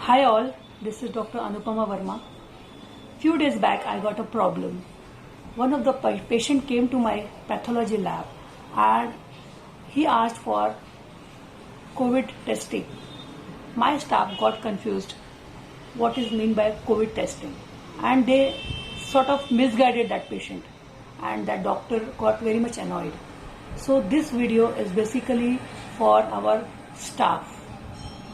Hi all, this is Dr. Anupama Verma. Few days back I got a problem. One of the patient came to my pathology lab and he asked for COVID testing. My staff got confused what is meant by COVID testing and they sort of misguided that patient and that doctor got very much annoyed. So this video is basically for our staff.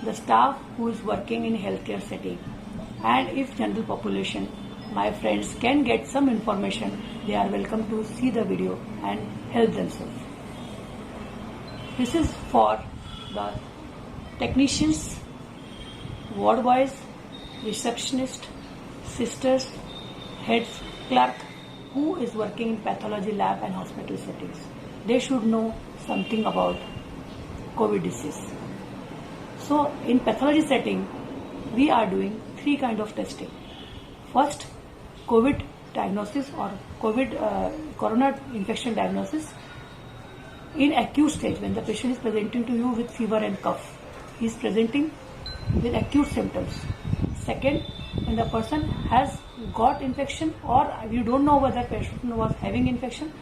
The staff who is working in healthcare setting, and if general population, my friends, can get some information, they are welcome to see the video and help themselves. This is for the technicians, ward boys, receptionist, sisters, heads, clerk who is working in pathology lab and hospital settings. They should know something about COVID disease. So in pathology setting, we are doing three kinds of testing. First, COVID diagnosis or corona infection diagnosis in acute stage when the patient is presenting to you with fever and cough. He is presenting with acute symptoms. Second, when the person has got infection or you don't know whether the patient was having infection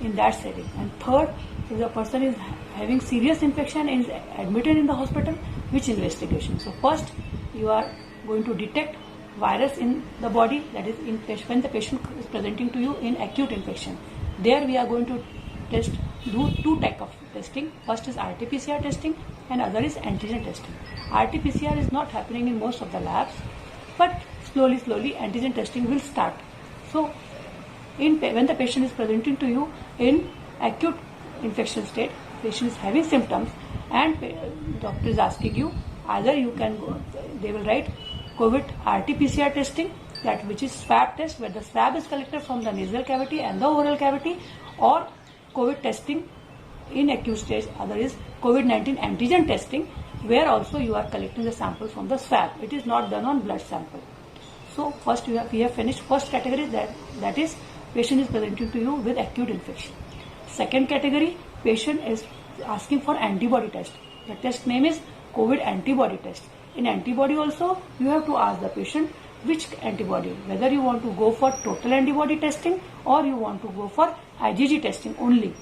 in that setting. And third, if the person is having serious infection and is admitted in the hospital, which investigation? So first, you are going to detect virus in the body, that is when the patient is presenting to you in acute infection. There we are going to do two types of testing. First is RT-PCR testing and other is antigen testing. RT-PCR is not happening in most of the labs, but slowly antigen testing will start. So when the patient is presenting to you in acute infection state, patient is having symptoms and doctor is asking you, either you can go, they will write COVID RT-PCR testing, that which is swab test where the swab is collected from the nasal cavity and the oral cavity, or COVID testing in acute stage, other is COVID-19 antigen testing where also you are collecting the sample from the swab. It is not done on blood sample. So first we have finished first category, that is patient is presenting to you with acute infection. Second category, patient is asking for antibody test. The test name is COVID antibody test. In antibody also, you have to ask the patient which antibody, whether you want to go for total antibody testing or you want to go for IgG testing only.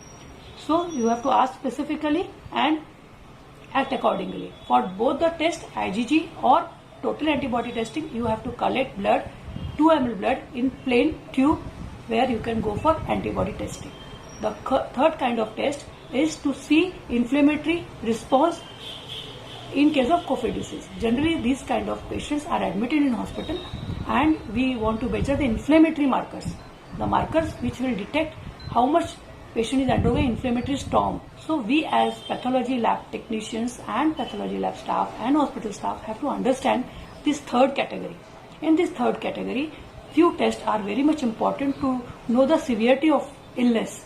So you have to ask specifically and act accordingly. For both the test, IgG or total antibody testing, you have to collect blood, 2 ml blood in plain tube where you can go for antibody testing. The third kind of test is to see inflammatory response in case of COVID disease. Generally, these kind of patients are admitted in hospital and we want to measure the inflammatory markers. The markers which will detect how much patient is undergoing inflammatory storm. So we as pathology lab technicians and pathology lab staff and hospital staff have to understand this third category. In this third category, few tests are very much important to know the severity of illness.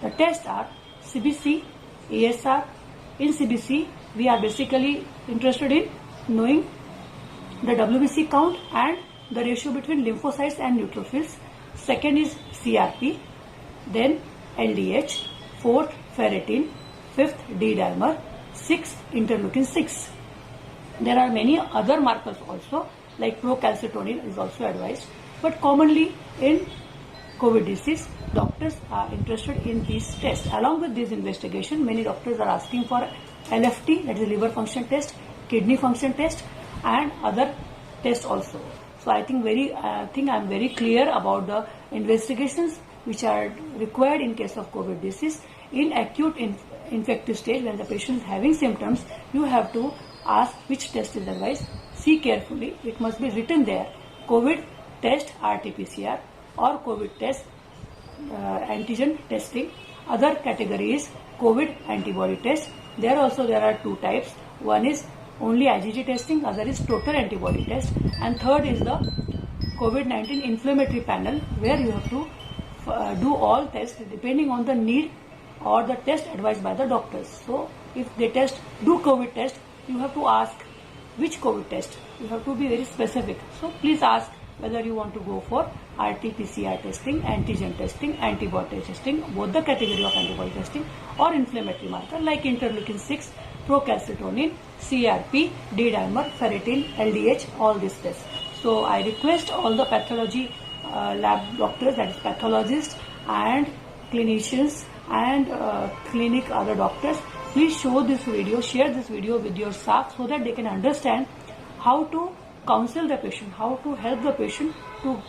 The tests are CBC, ESR. In CBC, we are basically interested in knowing the WBC count and the ratio between lymphocytes and neutrophils. Second is CRP, then LDH, fourth ferritin, fifth D-dimer, sixth interleukin 6. There are many other markers also, like procalcitonin is also advised, but commonly in COVID disease, doctors are interested in these tests. Along with this investigation, many doctors are asking for LFT, that is liver function test, kidney function test, and other tests also. So I think I'm very clear about the investigations which are required in case of COVID disease. In acute infective stage, when the patient is having symptoms, you have to ask which test is advised. See carefully, it must be written there, COVID test RT-PCR or COVID test antigen testing. Other category is COVID antibody test. There are two types. One is only IgG testing, other is total antibody test, and third is the COVID-19 inflammatory panel where you have to do all tests depending on the need or the test advised by the doctors. So if they do COVID test, you have to ask which COVID test. You have to be very specific. So please ask whether you want to go for RT-PCR testing, antigen testing, antibody testing, both the category of antibody testing, or inflammatory marker like interleukin 6, procalcitonin, CRP, D-dimer, ferritin, LDH, all these tests. So I request all the pathology lab doctors, that is pathologists and clinicians and clinic other doctors, please show this video, share this video with your staff so that they can understand how to counsel the patient, how to help the patient to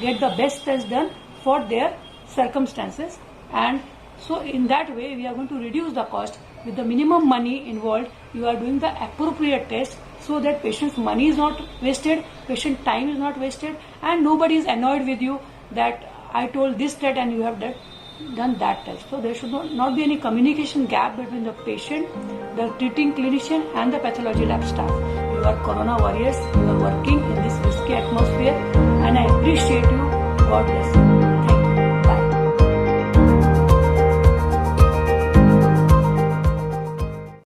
get the best test done for their circumstances. And so in that way we are going to reduce the cost. With the minimum money involved, you are doing the appropriate test so that patient's money is not wasted, patient time is not wasted, and nobody is annoyed with you that I told this test and you have done that test. So there should not be any communication gap between the patient, the treating clinician and the pathology lab staff. You are corona warriors, you are working in this risky atmosphere and I appreciate you. God bless you.